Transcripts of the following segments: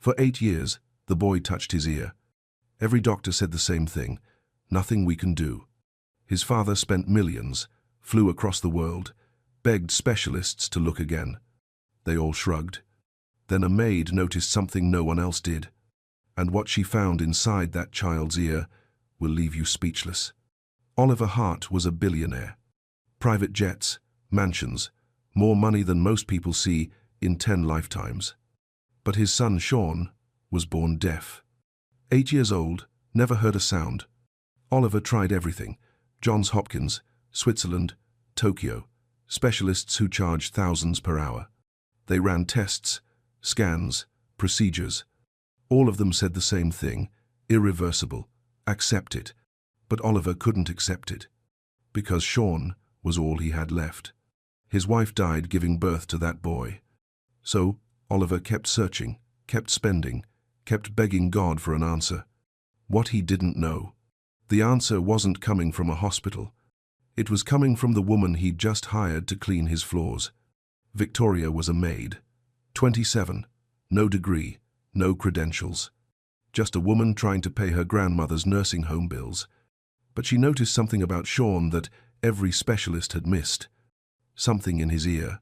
For 8 years, the boy touched his ear. Every doctor said the same thing: nothing we can do. His father spent millions, flew across the world, begged specialists to look again. They all shrugged. Then a maid noticed something no one else did. And what she found inside that child's ear will leave you speechless. Oliver Hart was a billionaire. Private jets, mansions, more money than most people see in 10 lifetimes. But his son Sean was born deaf. 8 years old, never heard a sound. Oliver tried everything: Johns Hopkins, Switzerland, Tokyo, specialists who charged thousands per hour. They ran tests, scans, procedures. All of them said the same thing: irreversible, accept it. But Oliver couldn't accept it, because Sean was all he had left. His wife died giving birth to that boy. So Oliver kept searching, kept spending, kept begging God for an answer. What he didn't know: the answer wasn't coming from a hospital. It was coming from the woman he'd just hired to clean his floors. Victoria was a maid. 27, no degree, no credentials. Just a woman trying to pay her grandmother's nursing home bills. But she noticed something about Sean that every specialist had missed. Something in his ear.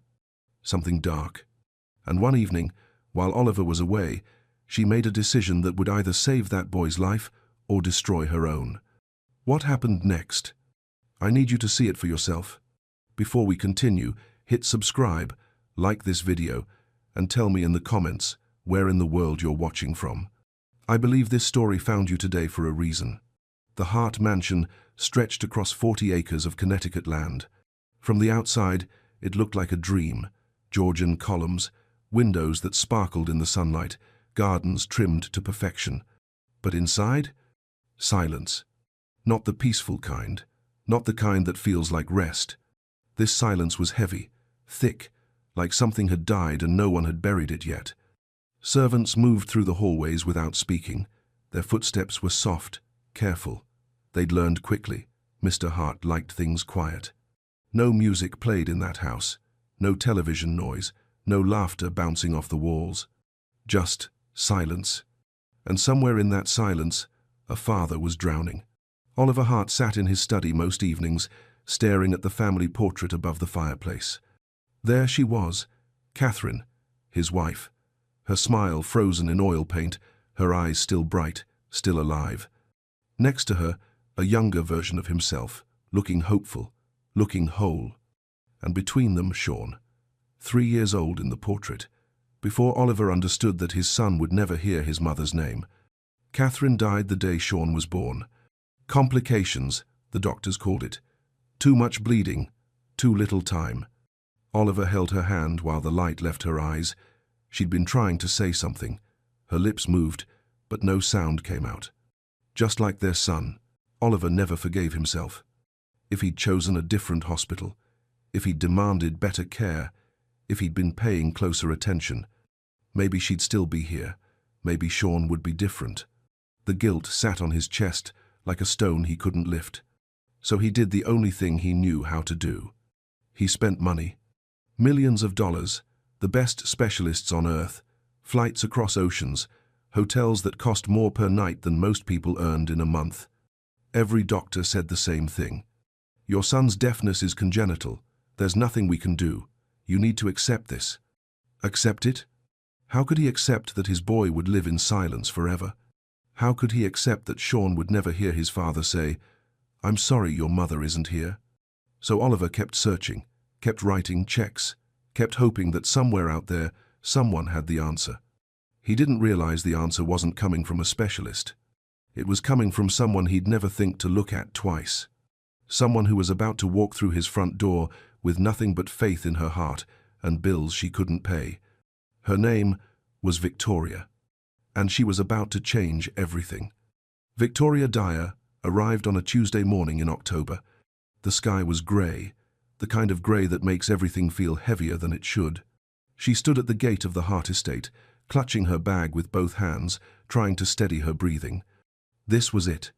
Something dark. And one evening, while Oliver was away, she made a decision that would either save that boy's life or destroy her own. What happened next? I need you to see it for yourself. Before we continue, hit subscribe, like this video, and tell me in the comments where in the world you're watching from. I believe this story found you today for a reason. The Hart mansion stretched across 40 acres of Connecticut land. From the outside, it looked like a dream: Georgian columns, windows that sparkled in the sunlight, gardens trimmed to perfection. But inside? Silence. Not the peaceful kind, not the kind that feels like rest. This silence was heavy, thick, like something had died and no one had buried it yet. Servants moved through the hallways without speaking. Their footsteps were soft, careful. They'd learned quickly. Mr. Hart liked things quiet. No music played in that house, no television noise, no laughter bouncing off the walls. Just silence. And somewhere in that silence, a father was drowning. Oliver Hart sat in his study most evenings, staring at the family portrait above the fireplace. There she was, Catherine, his wife, her smile frozen in oil paint, her eyes still bright, still alive. Next to her, a younger version of himself, looking hopeful, looking whole. And between them, Sean, 3 years old in the portrait, before Oliver understood that his son would never hear his mother's name. Catherine died the day Sean was born. Complications, the doctors called it. Too much bleeding, too little time. Oliver held her hand while the light left her eyes. She'd been trying to say something. Her lips moved, but no sound came out. Just like their son, Oliver never forgave himself. If he'd chosen a different hospital, if he'd demanded better care, if he'd been paying closer attention, maybe she'd still be here. Maybe Sean would be different. The guilt sat on his chest like a stone he couldn't lift. So he did the only thing he knew how to do. He spent money. Millions of dollars, the best specialists on Earth, flights across oceans, hotels that cost more per night than most people earned in a month. Every doctor said the same thing: your son's deafness is congenital. There's nothing we can do. You need to accept this. Accept it? How could he accept that his boy would live in silence forever? How could he accept that Sean would never hear his father say, "I'm sorry your mother isn't here"? So Oliver kept searching, kept writing checks, kept hoping that somewhere out there, someone had the answer. He didn't realize the answer wasn't coming from a specialist. It was coming from someone he'd never think to look at twice. Someone who was about to walk through his front door with nothing but faith in her heart and bills she couldn't pay. Her name was Victoria, and she was about to change everything. Victoria Dyer arrived on a Tuesday morning in October. The sky was grey, the kind of grey that makes everything feel heavier than it should. She stood at the gate of the Hart estate, clutching her bag with both hands, trying to steady her breathing. This was it,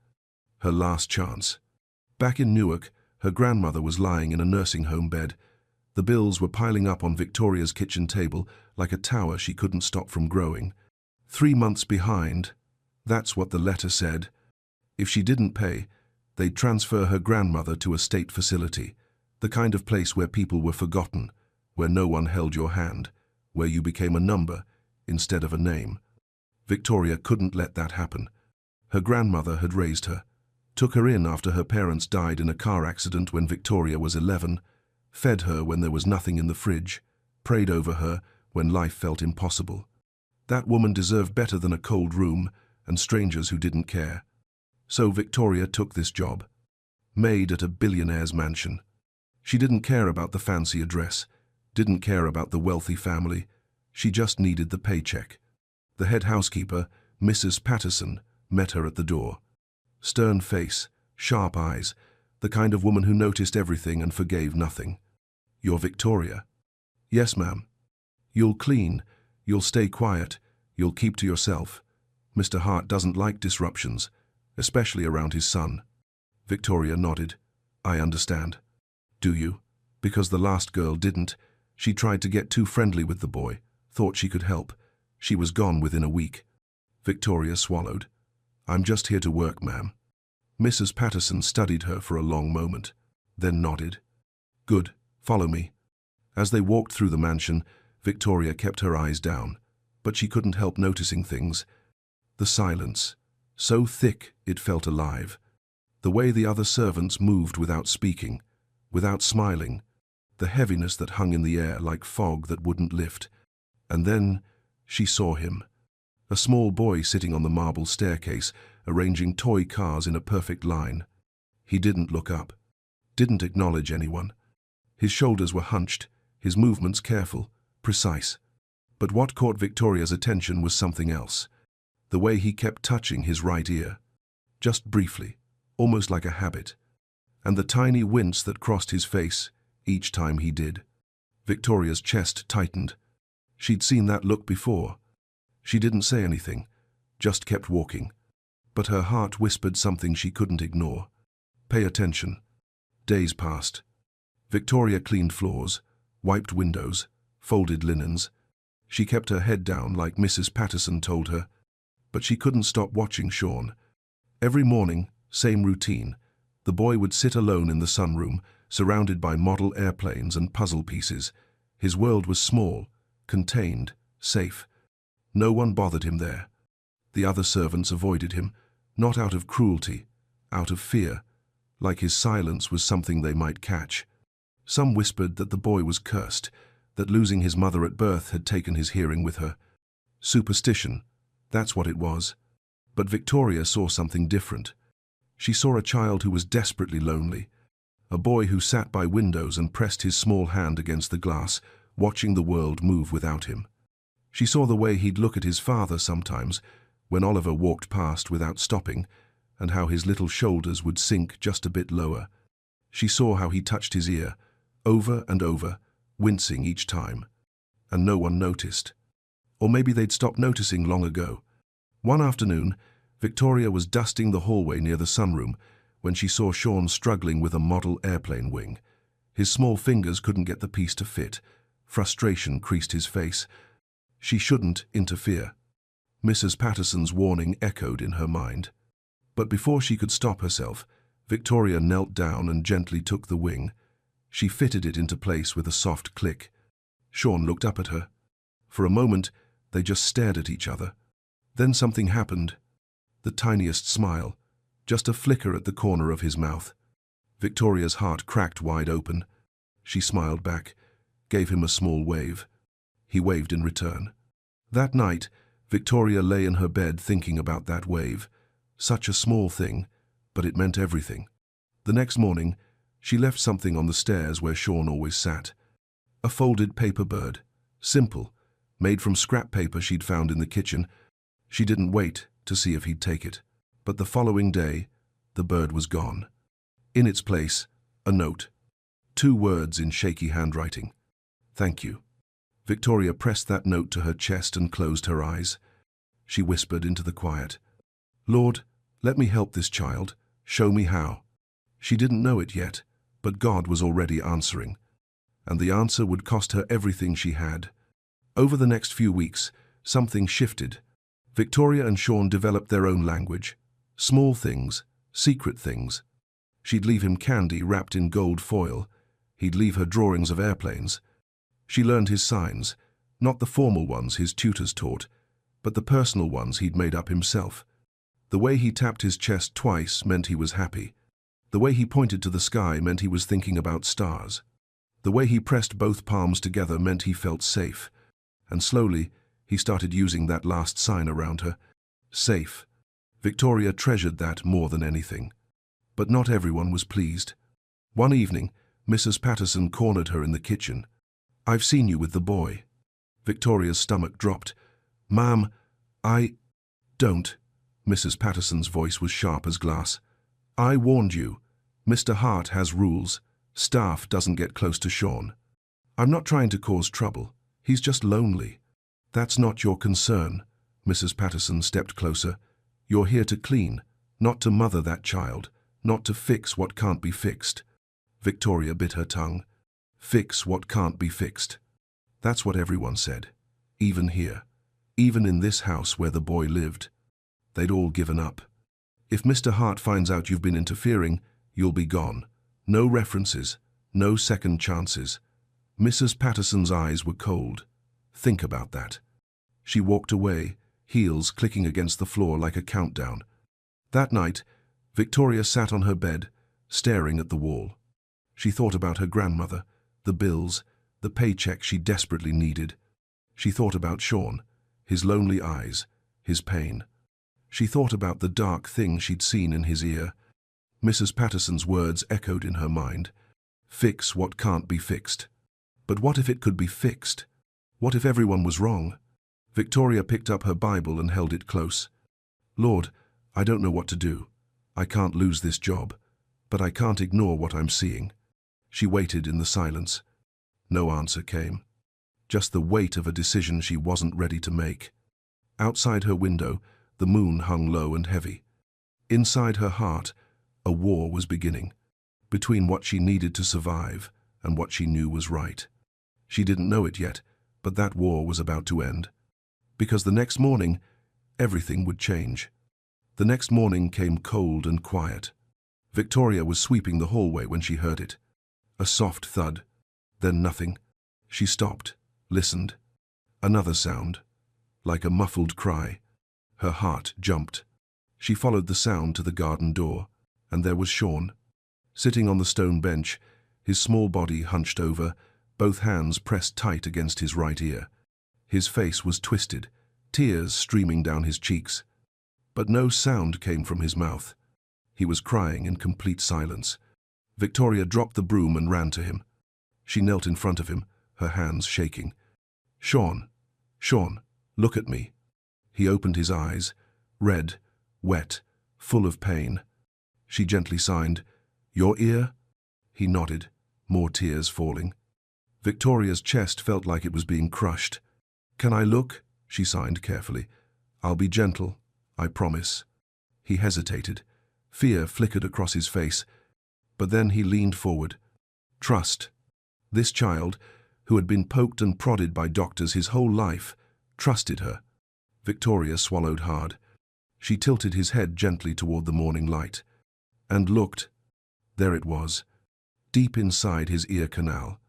her last chance. Back in Newark, her grandmother was lying in a nursing home bed. The bills were piling up on Victoria's kitchen table like a tower she couldn't stop from growing. 3 months behind. That's what the letter said. If she didn't pay, they'd transfer her grandmother to a state facility, the kind of place where people were forgotten, where no one held your hand, where you became a number instead of a name. Victoria couldn't let that happen. Her grandmother had raised her, took her in after her parents died in a car accident when Victoria was 11, fed her when there was nothing in the fridge, prayed over her when life felt impossible. That woman deserved better than a cold room and strangers who didn't care. So Victoria took this job. Maid at a billionaire's mansion. She didn't care about the fancy address, didn't care about the wealthy family. She just needed the paycheck. The head housekeeper, Mrs. Patterson, met her at the door. Stern face, sharp eyes, the kind of woman who noticed everything and forgave nothing. "You're Victoria?" "Yes, ma'am." "You'll clean, you'll stay quiet, you'll keep to yourself. Mr. Hart doesn't like disruptions, especially around his son." Victoria nodded. "I understand." "Do you?" Because the last girl didn't. She tried to get too friendly with the boy, thought she could help. She was gone within a week. Victoria swallowed. "I'm just here to work, ma'am." Mrs. Patterson studied her for a long moment, then nodded. "Good, follow me." As they walked through the mansion, Victoria kept her eyes down, but she couldn't help noticing things. The silence, so thick it felt alive. The way the other servants moved without speaking, without smiling. The heaviness that hung in the air like fog that wouldn't lift. And then she saw him. A small boy sitting on the marble staircase, arranging toy cars in a perfect line. He didn't look up, didn't acknowledge anyone. His shoulders were hunched, his movements careful, precise. But what caught Victoria's attention was something else. The way he kept touching his right ear. Just briefly, almost like a habit. And the tiny wince that crossed his face each time he did. Victoria's chest tightened. She'd seen that look before. She didn't say anything, just kept walking. But her heart whispered something she couldn't ignore. Pay attention. Days passed. Victoria cleaned floors, wiped windows, folded linens. She kept her head down like Mrs. Patterson told her. But she couldn't stop watching Sean. Every morning, same routine. The boy would sit alone in the sunroom, surrounded by model airplanes and puzzle pieces. His world was small, contained, safe. No one bothered him there. The other servants avoided him, not out of cruelty, out of fear, like his silence was something they might catch. Some whispered that the boy was cursed, that losing his mother at birth had taken his hearing with her. Superstition, that's what it was. But Victoria saw something different. She saw a child who was desperately lonely, a boy who sat by windows and pressed his small hand against the glass, watching the world move without him. She saw the way he'd look at his father sometimes, when Oliver walked past without stopping, and how his little shoulders would sink just a bit lower. She saw how he touched his ear, over and over, wincing each time. And no one noticed. Or maybe they'd stopped noticing long ago. One afternoon, Victoria was dusting the hallway near the sunroom when she saw Sean struggling with a model airplane wing. His small fingers couldn't get the piece to fit. Frustration creased his face. She shouldn't interfere. Mrs. Patterson's warning echoed in her mind. But before she could stop herself, Victoria knelt down and gently took the wing. She fitted it into place with a soft click. Sean looked up at her. For a moment, they just stared at each other. Then something happened. The tiniest smile, just a flicker at the corner of his mouth. Victoria's heart cracked wide open. She smiled back, gave him a small wave. He waved in return. That night, Victoria lay in her bed thinking about that wave. Such a small thing, but it meant everything. The next morning, she left something on the stairs where Sean always sat. A folded paper bird, simple, made from scrap paper she'd found in the kitchen. She didn't wait to see if he'd take it. But the following day, the bird was gone. In its place, a note. 2 words in shaky handwriting. "Thank you." Victoria pressed that note to her chest and closed her eyes. She whispered into the quiet, "Lord, let me help this child. Show me how." She didn't know it yet, but God was already answering. And the answer would cost her everything she had. Over the next few weeks, something shifted. Victoria and Sean developed their own language. Small things, secret things. She'd leave him candy wrapped in gold foil. He'd leave her drawings of airplanes. She learned his signs, not the formal ones his tutors taught, but the personal ones he'd made up himself. The way he tapped his chest twice meant he was happy. The way he pointed to the sky meant he was thinking about stars. The way he pressed both palms together meant he felt safe. And slowly, he started using that last sign around her. Safe. Victoria treasured that more than anything. But not everyone was pleased. One evening, Mrs. Patterson cornered her in the kitchen. "I've seen you with the boy." Victoria's stomach dropped. "Ma'am, I don't." Mrs. Patterson's voice was sharp as glass. "I warned you. Mr. Hart has rules. Staff doesn't get close to Sean. I'm not trying to cause trouble. He's just lonely." "That's not your concern." Mrs. Patterson stepped closer. "You're here to clean, not to mother that child, not to fix what can't be fixed." Victoria bit her tongue. Fix what can't be fixed. That's what everyone said. Even here. Even in this house where the boy lived. They'd all given up. "If Mr. Hart finds out you've been interfering, you'll be gone. No references, no second chances." Mrs. Patterson's eyes were cold. Think about that. She walked away, heels clicking against the floor like a countdown. That night, Victoria sat on her bed, staring at the wall. She thought about her grandmother, the bills, the paycheck she desperately needed. She thought about Sean, his lonely eyes, his pain. She thought about the dark thing she'd seen in his ear. Mrs. Patterson's words echoed in her mind. Fix what can't be fixed. But what if it could be fixed? What if everyone was wrong? Victoria picked up her Bible and held it close. "Lord, I don't know what to do. I can't lose this job, but I can't ignore what I'm seeing." She waited in the silence. No answer came. Just the weight of a decision she wasn't ready to make. Outside her window, the moon hung low and heavy. Inside her heart, a war was beginning, between what she needed to survive and what she knew was right. She didn't know it yet, but that war was about to end. Because the next morning, everything would change. The next morning came cold and quiet. Victoria was sweeping the hallway when she heard it. A soft thud, then nothing. She stopped, listened. Another sound, like a muffled cry. Her heart jumped. She followed the sound to the garden door, and there was Sean, sitting on the stone bench, his small body hunched over, both hands pressed tight against his right ear. His face was twisted, tears streaming down his cheeks. But no sound came from his mouth. He was crying in complete silence. Victoria dropped the broom and ran to him. She knelt in front of him, her hands shaking. "Sean, Sean, look at me." He opened his eyes, red, wet, full of pain. She gently signed, "Your ear?" He nodded, more tears falling. Victoria's chest felt like it was being crushed. "Can I look?" she signed carefully. "I'll be gentle, I promise." He hesitated. Fear flickered across his face. But then he leaned forward. Trust. This child, who had been poked and prodded by doctors his whole life, trusted her. Victoria swallowed hard. She tilted his head gently toward the morning light. And looked. There it was, deep inside his ear canal.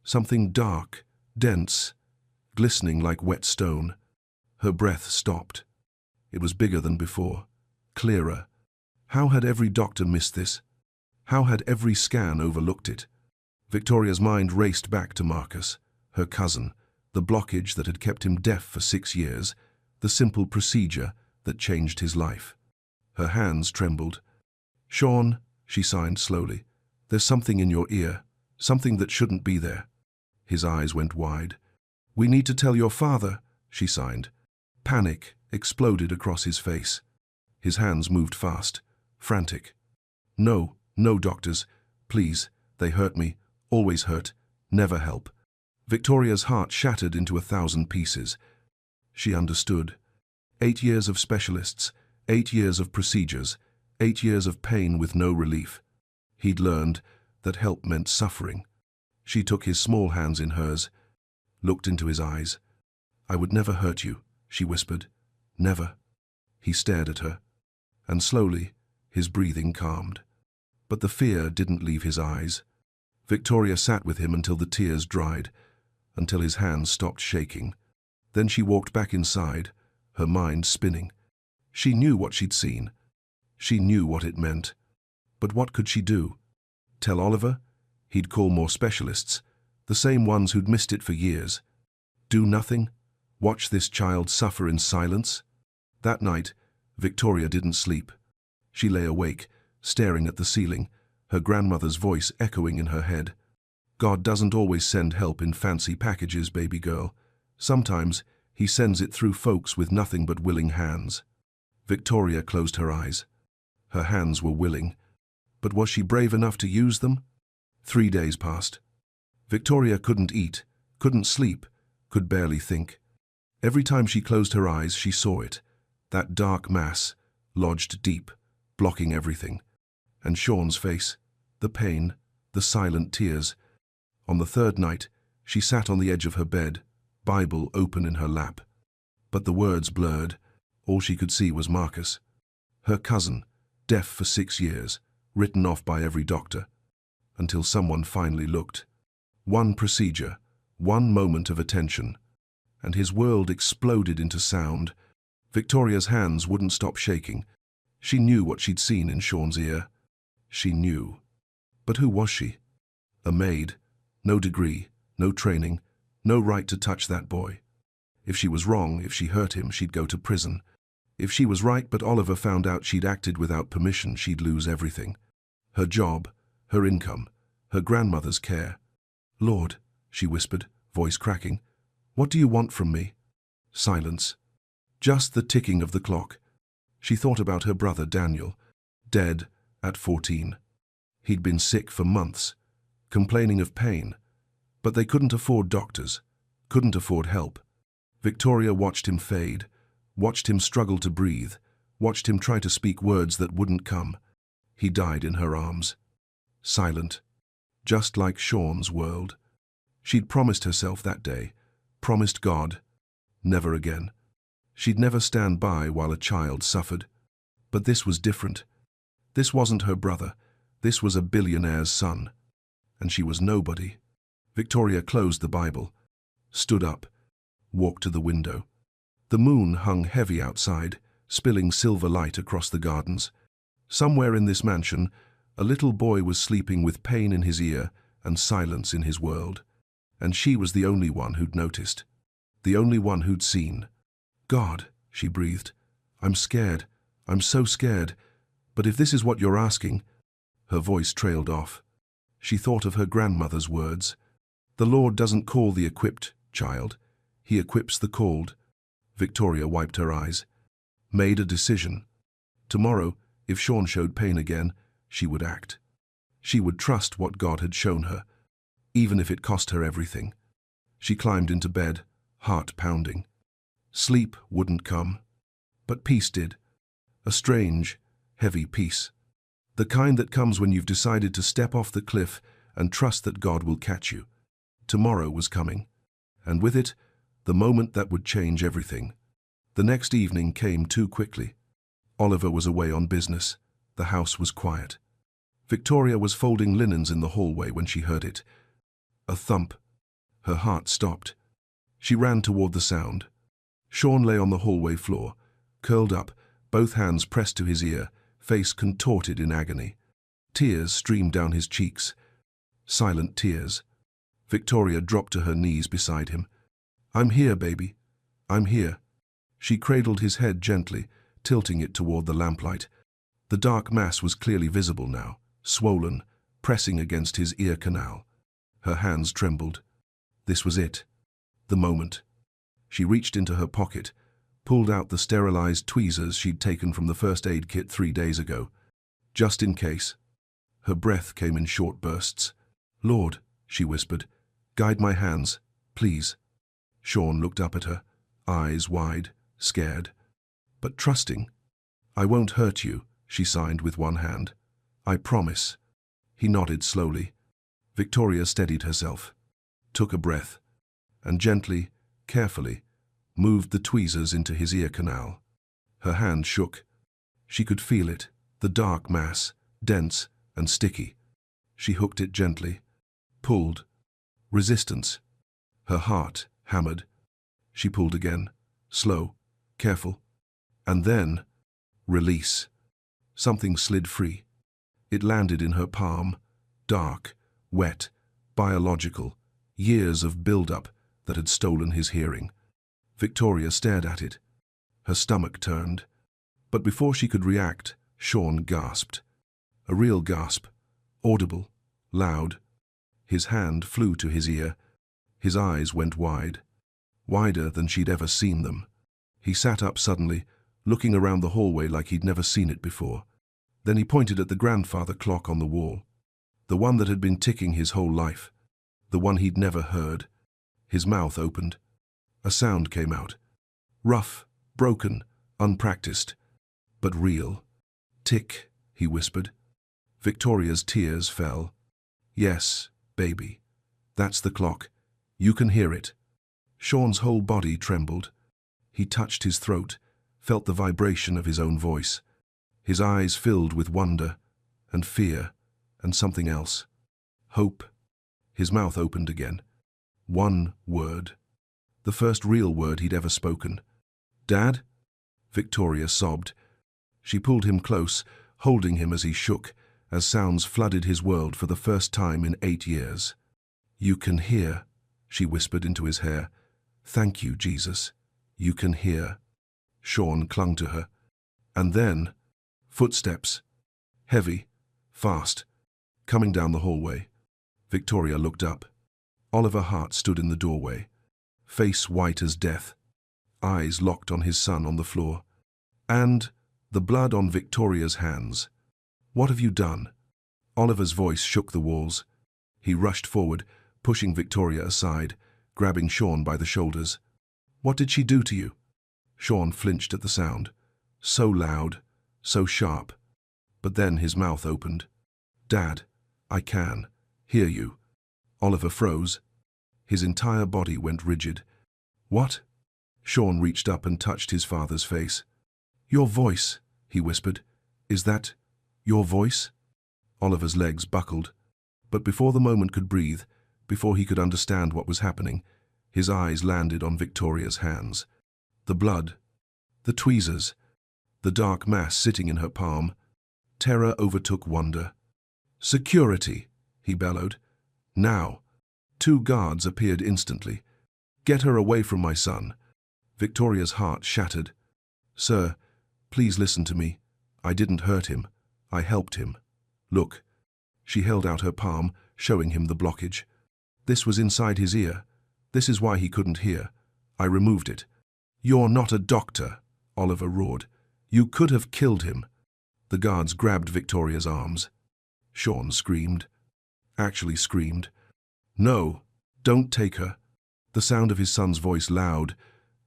Something dark, dense, glistening like wet stone. Her breath stopped. It was bigger than before, clearer. How had every doctor missed this? How had every scan overlooked it? Victoria's mind raced back to Marcus, her cousin, the blockage that had kept him deaf for 6 years, the simple procedure that changed his life. Her hands trembled. "Sean," she signed slowly, "there's something in your ear, something that shouldn't be there." His eyes went wide. "We need to tell your father," she signed. Panic exploded across his face. His hands moved fast, frantic. "No, no, doctors. Please, they hurt me, always hurt, never help." Victoria's heart shattered into 1,000 pieces. She understood. 8 years of specialists, 8 years of procedures, 8 years of pain with no relief. He'd learned that help meant suffering. She took his small hands in hers, looked into his eyes. "I would never hurt you," she whispered. Never. He stared at her, and slowly his breathing calmed. But the fear didn't leave his eyes. Victoria sat with him until the tears dried, until his hands stopped shaking. Then she walked back inside, her mind spinning. She knew what she'd seen. She knew what it meant. But what could she do? Tell Oliver? He'd call more specialists, the same ones who'd missed it for years. Do nothing? Watch this child suffer in silence? That night, Victoria didn't sleep. She lay awake, staring at the ceiling, her grandmother's voice echoing in her head. God doesn't always send help in fancy packages, baby girl. Sometimes he sends it through folks with nothing but willing hands. Victoria closed her eyes. Her hands were willing, but was she brave enough to use them? 3 days passed. Victoria couldn't eat, couldn't sleep, could barely think. Every time she closed her eyes, she saw it, that dark mass, lodged deep, blocking everything. And Sean's face, the pain, the silent tears. On the third night, she sat on the edge of her bed, Bible open in her lap. But the words blurred. All she could see was Marcus, her cousin, deaf for 6 years, written off by every doctor, until someone finally looked. One procedure, one moment of attention, and his world exploded into sound. Victoria's hands wouldn't stop shaking. She knew what she'd seen in Sean's ear. She knew. But who was she? A maid. No degree, no training, no right to touch that boy. If she was wrong, if she hurt him, she'd go to prison. If she was right but Oliver found out she'd acted without permission, she'd lose everything. Her job, her income, her grandmother's care. Lord, she whispered, voice cracking, what do you want from me? Silence. Just the ticking of the clock. She thought about her brother Daniel, dead at 14. He'd been sick for months, complaining of pain, but they couldn't afford doctors, couldn't afford help. Victoria watched him fade, watched him struggle to breathe, watched him try to speak words that wouldn't come. He died in her arms, silent, just like Sean's world. She'd promised herself that day, promised God, never again. She'd never stand by while a child suffered. But this was different. This wasn't her brother. This was a billionaire's son. And she was nobody. Victoria closed the Bible, stood up, walked to the window. The moon hung heavy outside, spilling silver light across the gardens. Somewhere in this mansion, a little boy was sleeping with pain in his ear and silence in his world. And she was the only one who'd noticed, the only one who'd seen. God, she breathed, I'm scared. I'm so scared. But if this is what you're asking... Her voice trailed off. She thought of her grandmother's words. The Lord doesn't call the equipped, child. He equips the called. Victoria wiped her eyes. Made a decision. Tomorrow, if Sean showed pain again, she would act. She would trust what God had shown her, even if it cost her everything. She climbed into bed, heart pounding. Sleep wouldn't come, but peace did. A strange, heavy peace. The kind that comes when you've decided to step off the cliff and trust that God will catch you. Tomorrow was coming, and with it, the moment that would change everything. The next evening came too quickly. Oliver was away on business. The house was quiet. Victoria was folding linens in the hallway when she heard it. A thump. Her heart stopped. She ran toward the sound. Sean lay on the hallway floor, curled up, both hands pressed to his ear, face contorted in agony. Tears streamed down his cheeks. Silent tears. Victoria dropped to her knees beside him. I'm here, baby. I'm here. She cradled his head gently, tilting it toward the lamplight. The dark mass was clearly visible now, swollen, pressing against his ear canal. Her hands trembled. This was it. The moment. She reached into her pocket, pulled out the sterilized tweezers she'd taken from the first aid kit 3 days ago. Just in case. Her breath came in short bursts. Lord, she whispered, guide my hands, please. Sean looked up at her, eyes wide, scared, but trusting. I won't hurt you, she signed with one hand. I promise. He nodded slowly. Victoria steadied herself, took a breath, and gently, carefully, moved the tweezers into his ear canal. Her hand shook. She could feel it, the dark mass, dense and sticky. She hooked it gently, pulled. Resistance. Her heart hammered. She pulled again, slow, careful. And then, release. Something slid free. It landed in her palm, dark, wet, biological, years of build-up that had stolen his hearing. Victoria stared at it. Her stomach turned. But before she could react, Sean gasped. A real gasp, audible, loud. His hand flew to his ear. His eyes went wide, wider than she'd ever seen them. He sat up suddenly, looking around the hallway like he'd never seen it before. Then he pointed at the grandfather clock on the wall, the one that had been ticking his whole life, the one he'd never heard. His mouth opened. A sound came out. Rough, broken, unpracticed, but real. Tick, he whispered. Victoria's tears fell. Yes, baby. That's the clock. You can hear it. Sean's whole body trembled. He touched his throat, felt the vibration of his own voice. His eyes filled with wonder and fear and something else. Hope. His mouth opened again. One word. The first real word he'd ever spoken. Dad? Victoria sobbed. She pulled him close, holding him as he shook, as sounds flooded his world for the first time in 8 years. You can hear, she whispered into his hair. Thank you, Jesus. You can hear. Sean clung to her. And then, footsteps. Heavy, fast, coming down the hallway. Victoria looked up. Oliver Hart stood in the doorway, face white as death, eyes locked on his son on the floor. And the blood on Victoria's hands. What have you done? Oliver's voice shook the walls. He rushed forward, pushing Victoria aside, grabbing Sean by the shoulders. What did she do to you? Sean flinched at the sound. So loud, so sharp. But then his mouth opened. Dad, I can hear you. Oliver froze. His entire body went rigid. What? Sean reached up and touched his father's face. Your voice, he whispered. Is that your voice? Oliver's legs buckled. But before the moment could breathe, before he could understand what was happening, his eyes landed on Victoria's hands. The blood, the tweezers, the dark mass sitting in her palm. Terror overtook wonder. Security, he bellowed. Now. 2 guards appeared instantly. Get her away from my son. Victoria's heart shattered. Sir, please listen to me. I didn't hurt him. I helped him. Look. She held out her palm, showing him the blockage. This was inside his ear. This is why he couldn't hear. I removed it. You're not a doctor, Oliver roared. You could have killed him. The guards grabbed Victoria's arms. Sean screamed. Actually screamed. No, don't take her. The sound of his son's voice, loud,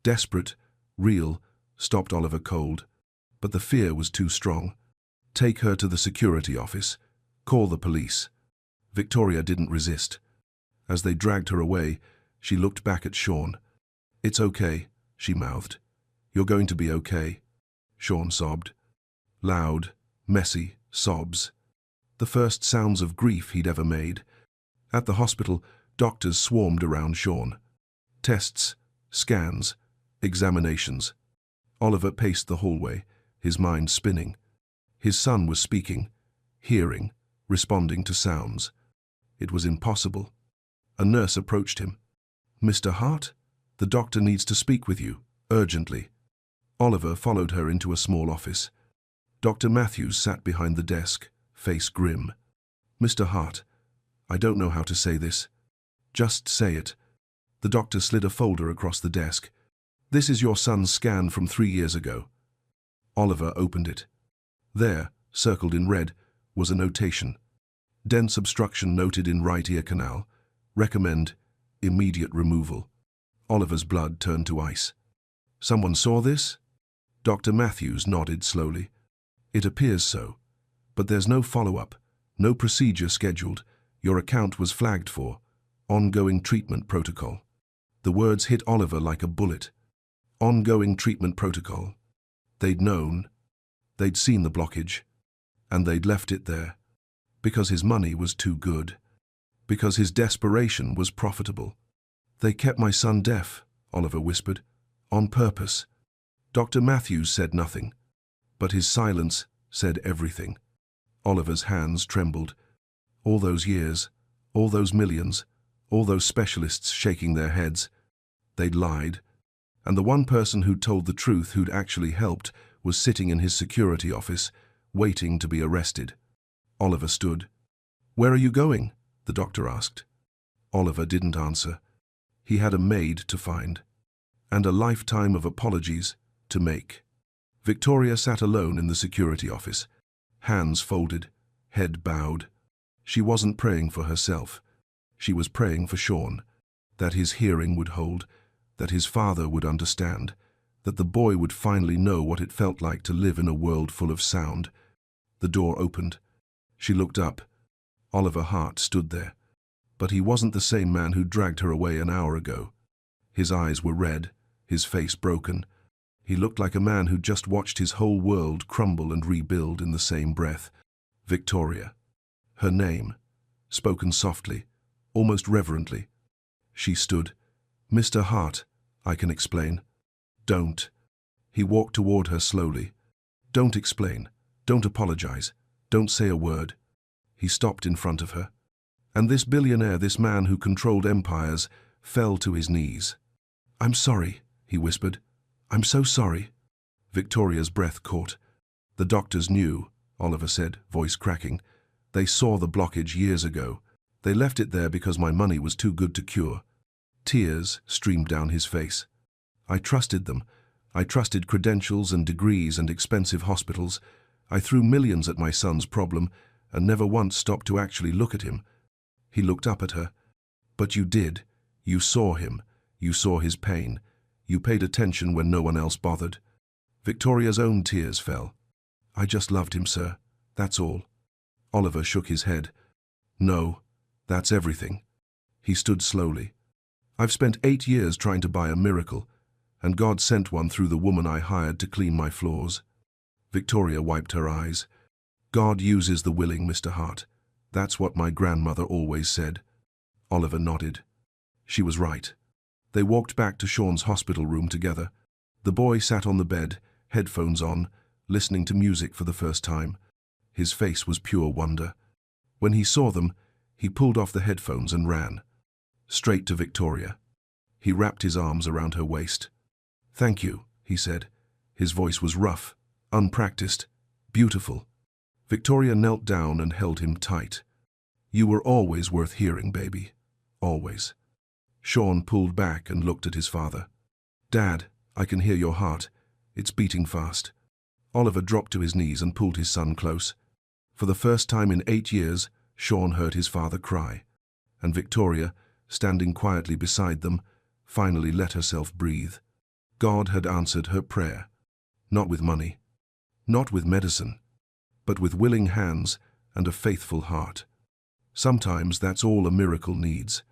desperate, real, stopped Oliver cold. But the fear was too strong. Take her to the security office. Call the police. Victoria didn't resist. As they dragged her away, she looked back at Sean. It's okay, she mouthed. You're going to be okay. Sean sobbed. Loud, messy sobs. The first sounds of grief he'd ever made. At the hospital, doctors swarmed around Sean. Tests, scans, examinations. Oliver paced the hallway, his mind spinning. His son was speaking, hearing, responding to sounds. It was impossible. A nurse approached him. Mr. Hart, the doctor needs to speak with you, urgently. Oliver followed her into a small office. Dr. Matthews sat behind the desk, face grim. Mr. Hart, I don't know how to say this. Just say it. The doctor slid a folder across the desk. This is your son's scan from 3 years ago. Oliver opened it. There, circled in red, was a notation. Dense obstruction noted in right ear canal. Recommend immediate removal. Oliver's blood turned to ice. Someone saw this? Dr. Matthews nodded slowly. It appears so. But there's no follow-up, no procedure scheduled. Your account was flagged for. Ongoing treatment protocol. The words hit Oliver like a bullet. Ongoing treatment protocol. They'd known, they'd seen the blockage, and they'd left it there, because his money was too good, because his desperation was profitable. They kept my son deaf, Oliver whispered, on purpose. Dr. Matthews said nothing, but his silence said everything. Oliver's hands trembled. All those years, all those millions, all those specialists shaking their heads. They'd lied, and the one person who'd told the truth, who'd actually helped, was sitting in his security office, waiting to be arrested. Oliver stood. "Where are you going?" the doctor asked. Oliver didn't answer. He had a maid to find, and a lifetime of apologies to make. Victoria sat alone in the security office, hands folded, head bowed. She wasn't praying for herself. She was praying for Sean, that his hearing would hold, that his father would understand, that the boy would finally know what it felt like to live in a world full of sound. The door opened. She looked up. Oliver Hart stood there. But he wasn't the same man who dragged her away an hour ago. His eyes were red, his face broken. He looked like a man who'd just watched his whole world crumble and rebuild in the same breath. Victoria. Her name, spoken softly, almost reverently. She stood. "Mr. Hart, I can explain." "Don't." He walked toward her slowly. "Don't explain. Don't apologize. Don't say a word." He stopped in front of her. And this billionaire, this man who controlled empires, fell to his knees. "I'm sorry," he whispered. "I'm so sorry." Victoria's breath caught. "The doctors knew," Oliver said, voice cracking. "They saw the blockage years ago. They left it there because my money was too good to cure." Tears streamed down his face. "I trusted them. I trusted credentials and degrees and expensive hospitals. I threw millions at my son's problem and never once stopped to actually look at him." He looked up at her. "But you did. You saw him. You saw his pain. You paid attention when no one else bothered." Victoria's own tears fell. "I just loved him, sir. That's all." Oliver shook his head. "No, that's everything." He stood slowly. "I've spent 8 years trying to buy a miracle, and God sent one through the woman I hired to clean my floors." Victoria wiped her eyes. "God uses the willing, Mr. Hart. That's what my grandmother always said." Oliver nodded. She was right. They walked back to Sean's hospital room together. The boy sat on the bed, headphones on, listening to music for the first time. His face was pure wonder. When he saw them, he pulled off the headphones and ran. Straight to Victoria. He wrapped his arms around her waist. "Thank you," he said. His voice was rough, unpracticed, beautiful. Victoria knelt down and held him tight. "You were always worth hearing, baby. Always." Sean pulled back and looked at his father. "Dad, I can hear your heart. It's beating fast." Oliver dropped to his knees and pulled his son close. For the first time in 8 years, Sean heard his father cry. And Victoria, standing quietly beside them, finally let herself breathe. God had answered her prayer. Not with money, not with medicine, but with willing hands and a faithful heart. Sometimes that's all a miracle needs.